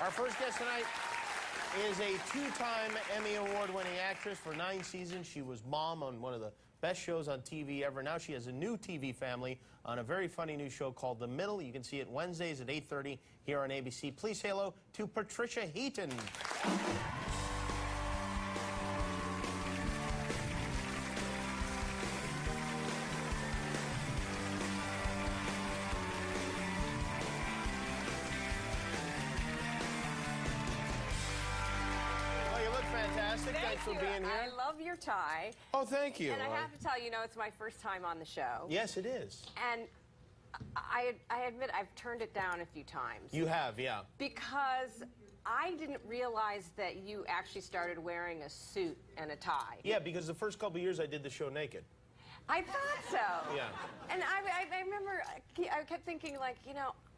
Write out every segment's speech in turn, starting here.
Our first guest tonight is a two-time Emmy Award-winning actress. For 9 seasons, she was mom on one of the best shows on TV ever. Now she has a new TV family on a very funny new show called The Middle. You can see it Wednesdays at 8:30 here on ABC. Please say hello to Patricia Heaton. Fantastic. Thanks for being here. I love your tie. Oh, thank you. And I have to tell you, it's my first time on the show. Yes, it is. And I admit I've turned it down a few times. You have, yeah. Because I didn't realize that you actually started wearing a suit and a tie. Yeah, because the first couple of years I did the show naked. I thought so. Yeah. And I remember I kept thinking, like,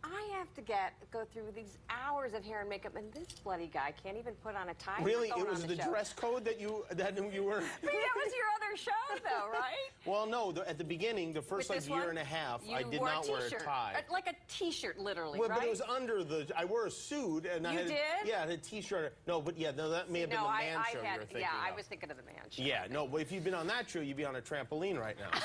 I have to go through these hours of hair and makeup, and this bloody guy can't even put on a tie. Really? It was the dress code that you were... But that was your other show, though, right? Well, no. At the beginning, the first year and a half, I did not wear a tie. Like a T-shirt, literally, well, right? But it was under the... I wore a suit, and I had... You did? Yeah, I had a T-shirt. No, but yeah, no, that may have been the man show you were thinking of. I was thinking of the man show. Yeah, no, but if you'd been on that show, you'd be on a trampoline right now.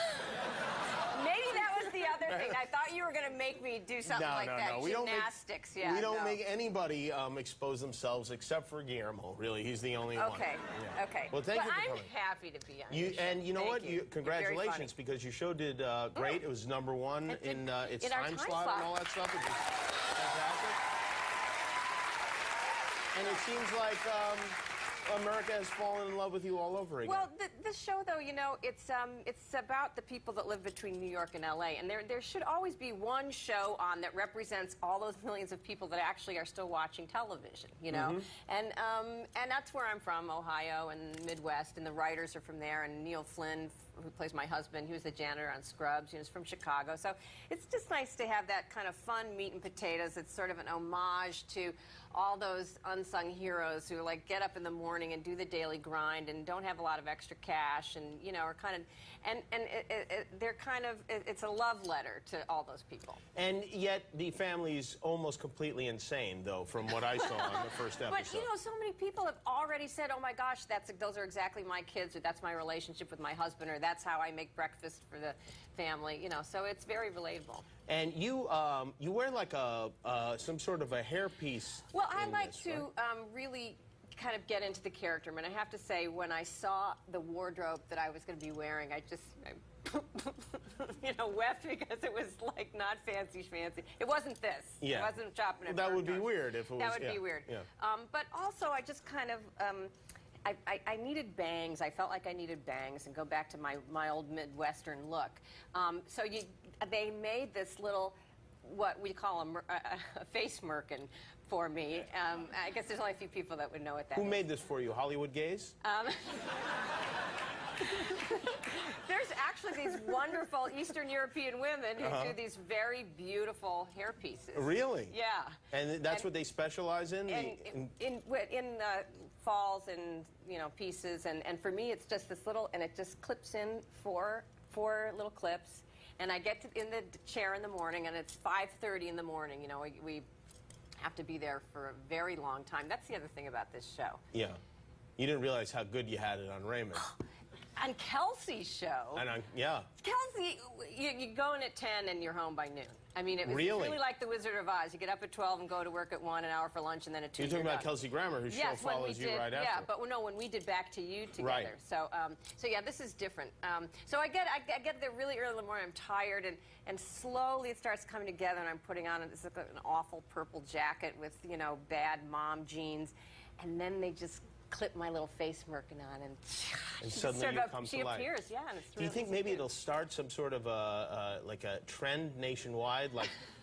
Maybe that was the other thing. I thought you were going to make me do something like that. No. Gymnastics, we don't make anybody expose themselves except for Guillermo. Really, he's the only one. Okay, yeah. okay. Well, thank you for coming. I'm happy to be on your show. And you know what? Congratulations, You're because your show did great. It was #1 in its time slot and all that stuff. It was fantastic. And it seems like America has fallen in love with you all over again. Well, this show, though, it's about the people that live between New York and L.A., and there should always be one show on that represents all those millions of people that actually are still watching television, And that's where I'm from, Ohio and Midwest, and the writers are from there, and Neil Flynn, who plays my husband, he was the janitor on Scrubs, is from Chicago. So it's just nice to have that kind of fun meat and potatoes. It's sort of an homage to all those unsung heroes who get up in the morning and do the daily grind and don't have a lot of extra cash and are kind of they're kind of it's a love letter to all those people. And yet the family's almost completely insane, though, from what I saw on the first episode. But so many people have already said, "Oh my gosh, those are exactly my kids," or "That's my relationship with my husband," or "That's how I make breakfast for the family." So it's very relatable. And you wear like some sort of a hairpiece. Well, I like to really kind of get into the character. I mean, I have to say, when I saw the wardrobe that I was going to be wearing, I wept because it was not fancy schmancy. It wasn't this. Yeah. It wasn't chopping it. That would be weird if it was. That would be weird. Yeah. But also, I just kind of. I needed bangs. I felt like I needed bangs and go back to my old Midwestern look. So they made this little, what we call a face merkin for me. I guess there's only a few people that would know what that is. Who made this for you? Hollywood Gaze? There's actually these wonderful Eastern European women who do these very beautiful hair pieces. Really? Yeah. And that's what they specialize in? In falls and pieces, and for me it's just this little, and it just clips in four little clips, and I get in the chair in the morning, and it's 5:30 in the morning. We have to be there for a very long time. That's the other thing about this show. Yeah. You didn't realize how good you had it on Raymond. On Kelsey's show. Yeah. Kelsey, you go in at 10 and you're home by noon. I mean, it was really like the Wizard of Oz. You get up at 12 and go to work at 1, an hour for lunch, and then at 2. You're talking about Kelsey Grammer, whose show follows you right after. Yeah, but no, when we did Back to You together. Right. So yeah, this is different. So I get there really early in the morning. I'm tired, and slowly it starts coming together, and I'm putting on an awful purple jacket with bad mom jeans, and then they just clip my little face merkin on, and suddenly she appears. Yeah, and it's Do you think maybe it'll start some sort of like a trend nationwide,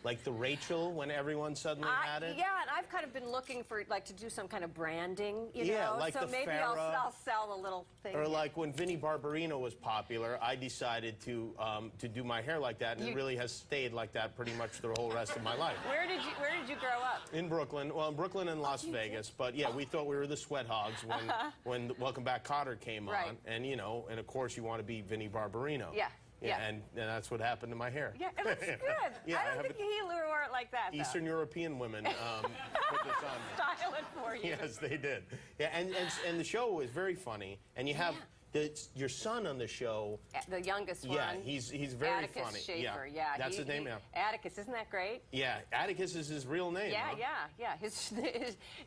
like the Rachel, when everyone suddenly had it? Yeah, and I've kind of been looking for to do some kind of branding, like so the maybe Farrah, I'll sell a little thing. Or like when Vinnie Barbarino was popular, I decided to do my hair like that, and it really has stayed like that pretty much the whole rest of my life. Where did you grow up? In Brooklyn. Well, in Brooklyn and Las Vegas, but yeah, we thought we were the Sweat Hogs when Welcome Back Kotter came on, and and of course you want to be Vinnie Barbarino. Yeah. Yeah, and that's what happened to my hair. Yeah, it looks good. Yeah, I don't think he wore it like that, though. Eastern European women put this on me. for you. Yes, they did. Yeah, and the show was very funny. And you have your son on the show. The youngest one. Yeah, he's very Atticus funny. Schaefer, yeah. That's his name now. Atticus, isn't that great? Yeah, Atticus is his real name. Yeah, huh? yeah.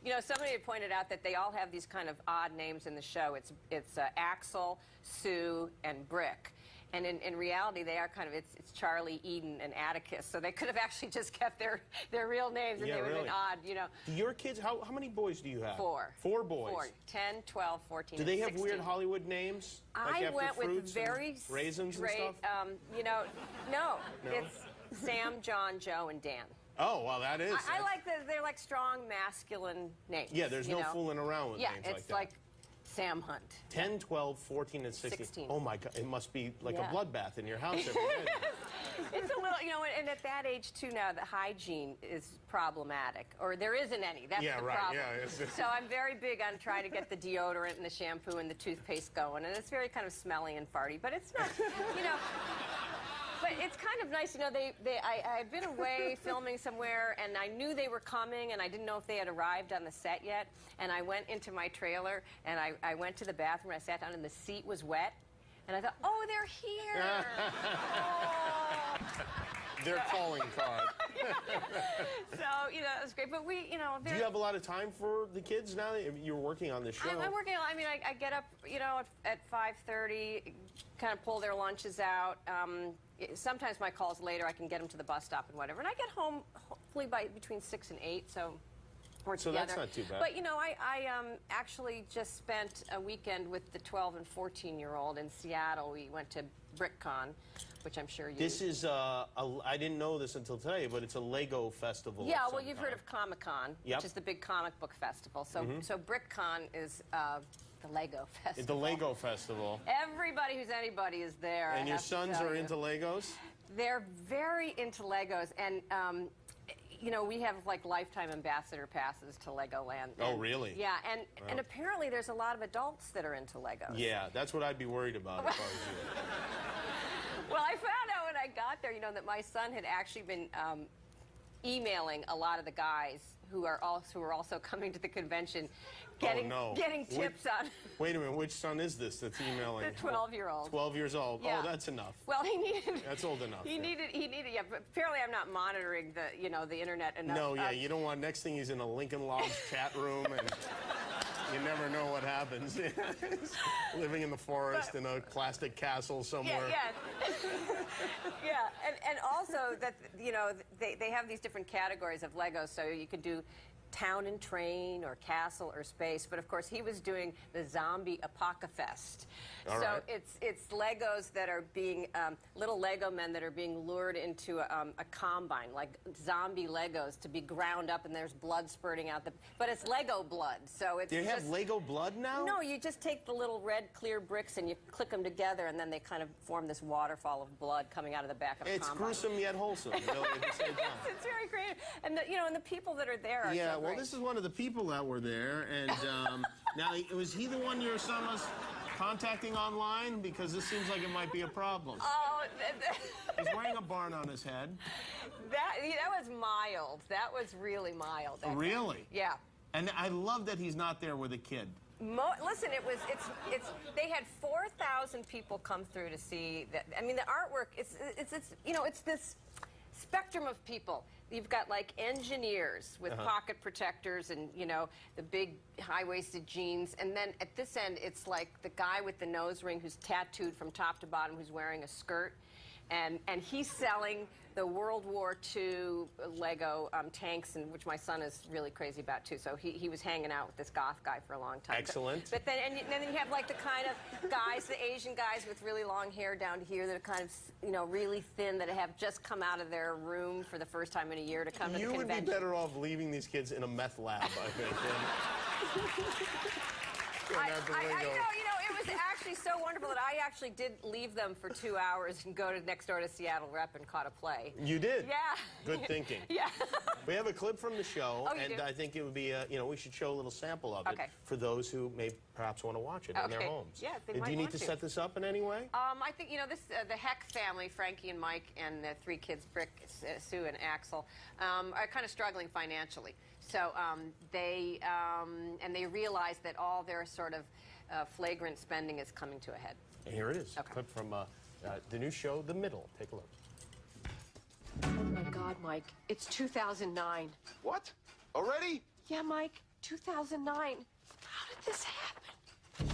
You know, somebody had pointed out that they all have these kind of odd names in the show. It's Axel, Sue, and Brick. And in reality, they are kind of, it's Charlie, Eden, and Atticus. So they could have actually just kept their real names, and they would have been odd, you know. Do your kids, how many boys do you have? 4. 4 boys? 4. 10, 12, 14, Do they have 16. weird Hollywood names? Like I after went with fruits very and raisins straight, and stuff? you know, no. No? It's Sam, John, Joe, and Dan. Oh, well, that is. I like that they're like strong, masculine names. Yeah, there's no know? fooling around with names like that. Yeah, it's like Sam Hunt. 10, 12, 14, and 16. 16. Oh, my God. It must be like a bloodbath in your house every day. It's a little, you know, and at that age, too, now, the hygiene is problematic. Or there isn't any. That's the problem. Yeah, so I'm very big on trying to get the deodorant and the shampoo and the toothpaste going. And it's very kind of smelly and farty. But it's not, you know... But it's kind of nice, you know, I had been away filming somewhere, and I knew they were coming, and I didn't know if they had arrived on the set yet. And I went into my trailer, and I went to the bathroom, and I sat down, and the seat was wet. And I thought, oh, they're here. Oh. Their calling card. So, you know, it was great. But we, you know... Do you have a lot of time for the kids now that you're working on the show? I'm working on, I mean, I get up, you know, at 5:30, kind of pull their lunches out. Sometimes my call's later. I can get them to the bus stop and whatever. And I get home, hopefully, by between 6 and 8, so... So that's not too bad. But, you know, I actually just spent a weekend with the 12 and 14-year-old in Seattle. We went to BrickCon, which I'm sure you... This is, I didn't know this until today, but it's a Lego festival. Yeah, well, you've heard of Comic-Con, Yep. which is the big comic book festival. So, so BrickCon is the Lego festival. It's the Lego festival. Everybody who's anybody is there. And your sons are into Legos? They're very into Legos, and you know, we have like lifetime ambassador passes to Legoland. Oh, really? Yeah, and apparently there's a lot of adults that are into Legos. Yeah, that's what I'd be worried about if I was you. Well, I found out when I got there, you know, that my son had actually been emailing a lot of the guys who are also coming to the convention, getting tips on. Wait a minute, which son is this that's emailing? The 12-year-old. 12 years old. Yeah. Oh, that's enough. Well, he needed. That's old enough. He needed. Yeah, but apparently I'm not monitoring the internet enough. No, yeah, you don't want. Next thing he's in a Lincoln Logs chat room and. You never know what happens. Living in the forest in a plastic castle somewhere. Yeah, yeah. And also that, you know, they have these different categories of Legos, so you could do town and train or castle or space, but of course he was doing the zombie Apocafest. All so right. it's Legos that are being little Lego men that are being lured into a combine, like zombie Legos to be ground up, and there's blood spurting out. But it's Lego blood, so it's. Do you have Lego blood now? No, you just take the little red clear bricks and you click them together, and then they kind of form this waterfall of blood coming out of the back of a It's combine. gruesome yet wholesome. Really, at the same time. Yes, it's very creative, and you know, and the people that are there are Yeah, so well, great. this is one of the people that were there, and now was he the one your son was contacting online? Because this seems like it might be a problem. Oh, He's wearing a barn on his head. that was mild. That was really mild. that Really? time. Yeah. And I love that he's not there with a kid. Listen, they had 4,000 people come through to see that. I mean, the artwork, it's you know, it's this spectrum of people. You've got like engineers with pocket protectors and, you know, the big high-waisted jeans, and then at this end it's like the guy with the nose ring who's tattooed from top to bottom, who's wearing a skirt, and he's selling the World War II Lego tanks, and which my son is really crazy about too. So he was hanging out with this goth guy for a long time. Excellent. But then then you have like the kind of guys, the Asian guys with really long hair down to here that are kind of, you know, really thin, that have just come out of their room for the first time in a year to come to the convention. You would be better off leaving these kids in a meth lab, I think. You know, it was actually so wonderful that I actually did leave them for 2 hours and go to next door to Seattle Rep and caught a play. You did? Yeah. Good thinking. Yeah. We have a clip from the show, Oh, you and do? I think it would be, you know, we should show a little sample of it Okay. for those who may perhaps want to watch it in their Okay. homes. Yeah, they Do might you need want to to. set this up in any way? I think, you know, this the Heck family, Frankie and Mike and the 3 kids, Brick, Sue, and Axel, are kind of struggling financially. So they realize that all their sort of flagrant spending is coming to a head. And here it is, Okay. a clip from the new show, The Middle. Take a look. Oh my God, Mike, it's 2009. What? Already? Yeah, Mike, 2009. How did this happen?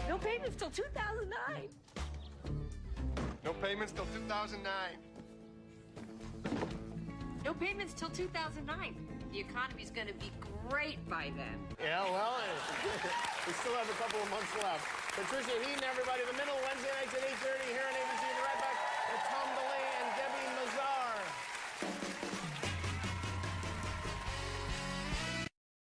No payments till 2009. No payments till 2009. No payments till 2009. The economy's gonna be great by then. Yeah, well, we still have a couple of months left. Patricia Heaton, everybody, The Middle, Wednesday nights at 8:30 here on ABC. We'll be right back with Tom DeLay.